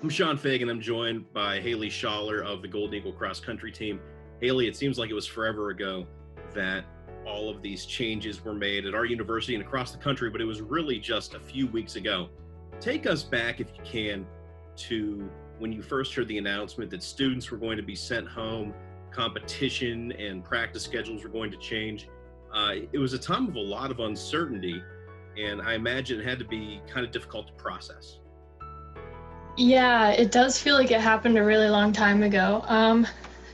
I'm Sean Fagan. I'm joined by Haley Schaller of the Golden Eagle Cross Country Team. Haley, it seems like it was forever ago that all of these changes were made at our university and across the country, but it was really just a few weeks ago. Take us back, if you can, to when you first heard the announcement that students were going to be sent home, competition and practice schedules were going to change. It was a time of a lot of uncertainty, and I imagine it had to be kind of difficult to process. Yeah, it does feel like it happened a really long time ago.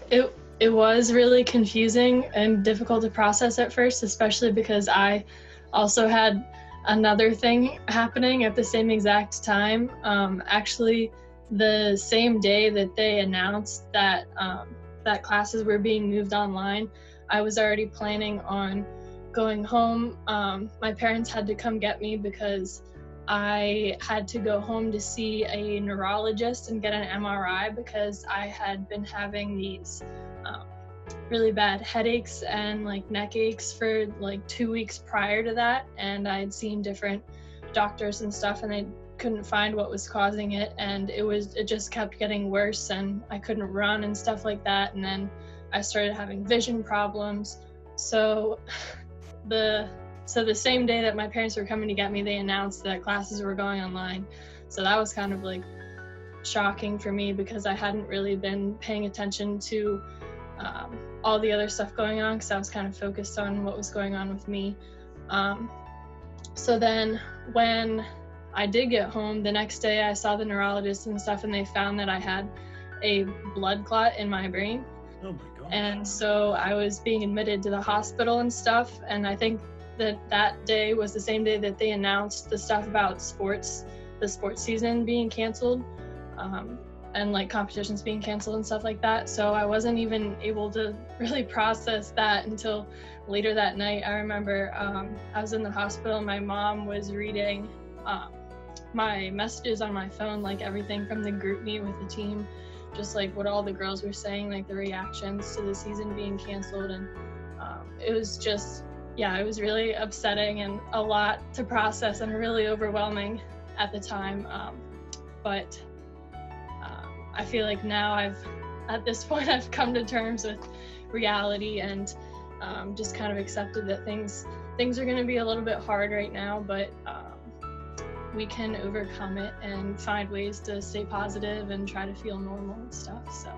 It was really confusing and difficult to process at first, especially because I also had another thing happening at the same exact time. Actually, the same day that they announced that that classes were being moved online, I was already planning on going home. My parents had to come get me because I had to go home to see a neurologist and get an MRI because I had been having these really bad headaches and like neck aches for like 2 weeks prior to that. And I had seen different doctors and stuff, and they couldn't find what was causing it. And it just kept getting worse, and I couldn't run and stuff like that. And then I started having vision problems. So the same day that my parents were coming to get me, they announced that classes were going online. So that was kind of like shocking for me because I hadn't really been paying attention to all the other stuff going on because I was kind of focused on what was going on with me. So then when I did get home, the next day I saw the neurologist and stuff, and they found that I had a blood clot in my brain. Oh my God. And so I was being admitted to the hospital and stuff, and I think that day was the same day that they announced the stuff about the sports season being canceled, and like competitions being canceled and stuff like that. So I wasn't even able to really process that until later that night. I remember I was in the hospital, my mom was reading my messages on my phone, like everything from the group meet with the team, just like what all the girls were saying, like the reactions to the season being canceled. And it was just, yeah, it was really upsetting and a lot to process and really overwhelming at the time. But I feel like now at this point, I've come to terms with reality and just kind of accepted that things are going to be a little bit hard right now, but we can overcome it and find ways to stay positive and try to feel normal and stuff. So